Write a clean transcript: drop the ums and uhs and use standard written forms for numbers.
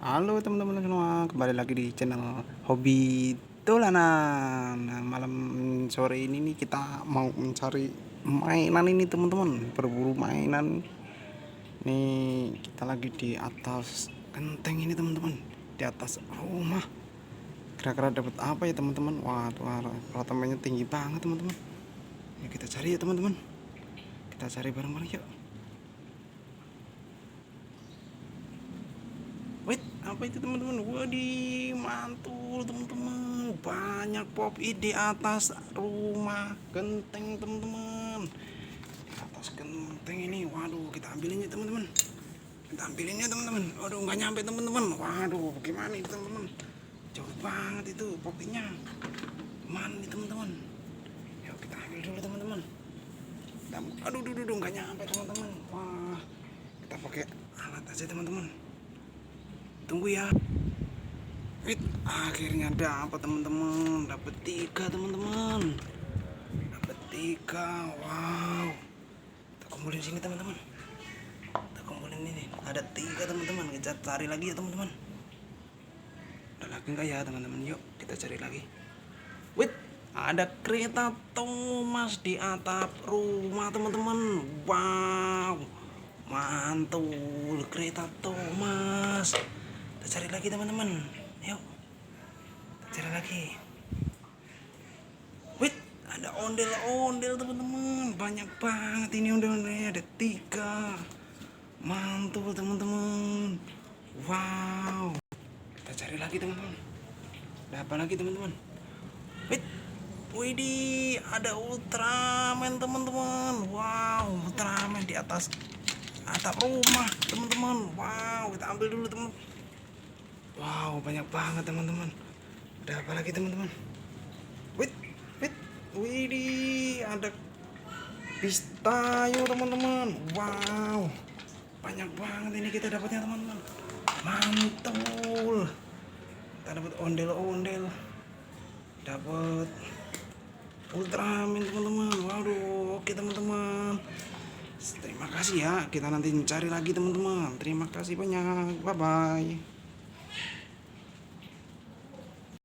Halo teman-teman semua, kembali lagi di channel Hobi Dolanan. Nah, malam sore ini nih kita mau mencari mainan ini teman-teman, berburu mainan. Nih kita lagi di atas genteng ini teman-teman, di atas rumah. Kira-kira dapat apa ya teman-teman? Waduh, apartemennya tinggi banget teman-teman. Ya kita cari ya teman-teman. Kita cari bareng-bareng yuk. Wait, apa itu teman-teman? Waduh, mantul teman-teman. Banyak pop di atas rumah genteng teman-teman. Di atas genteng ini, waduh, kita ambilin ya teman-teman. Kita ambilin ya teman-teman. Waduh, nggak nyampe teman-teman. Waduh, gimana itu teman-teman? Jauh banget itu popinya. Mana nih teman-teman? Yuk kita ambil dulu teman-teman. Aduh, nggak nyampe teman-teman. Wah, kita pakai alat aja teman-teman. Tunggu ya. Wait, akhirnya dapat teman-teman, dapat 3 teman-teman, dapat 3. Wow, kita kumpulin sini teman-teman, kita kumpulin ini, ada 3 teman-teman. Kita cari lagi ya teman-teman. Ada lagi nggak ya teman-teman? Yuk kita cari lagi. Wait, ada kereta Thomas di atap rumah teman-teman. Wow, mantul kereta Thomas. Kita cari lagi teman-teman. Yuk cari lagi. Wait, ada ondel-ondel teman-teman, banyak banget ini ondel-ondelnya, ada 3. Mantul teman-teman. Wow, kita cari lagi teman-teman. Ada apa lagi teman-teman? Wait, widih, ada Ultraman teman-teman. Wow, Ultraman di atas atap rumah teman-teman. Wow, kita ambil dulu teman. Wow, banyak banget teman-teman. Ada apa lagi teman-teman? Wait, widih, ada pistayo teman-teman. Wow, banyak banget ini kita dapatnya teman-teman. Mantul. Kita dapat ondel-ondel, dapat Ultraman teman-teman. Waduh, oke teman-teman. Terima kasih ya. Kita nanti cari lagi teman-teman. Terima kasih banyak. Bye bye.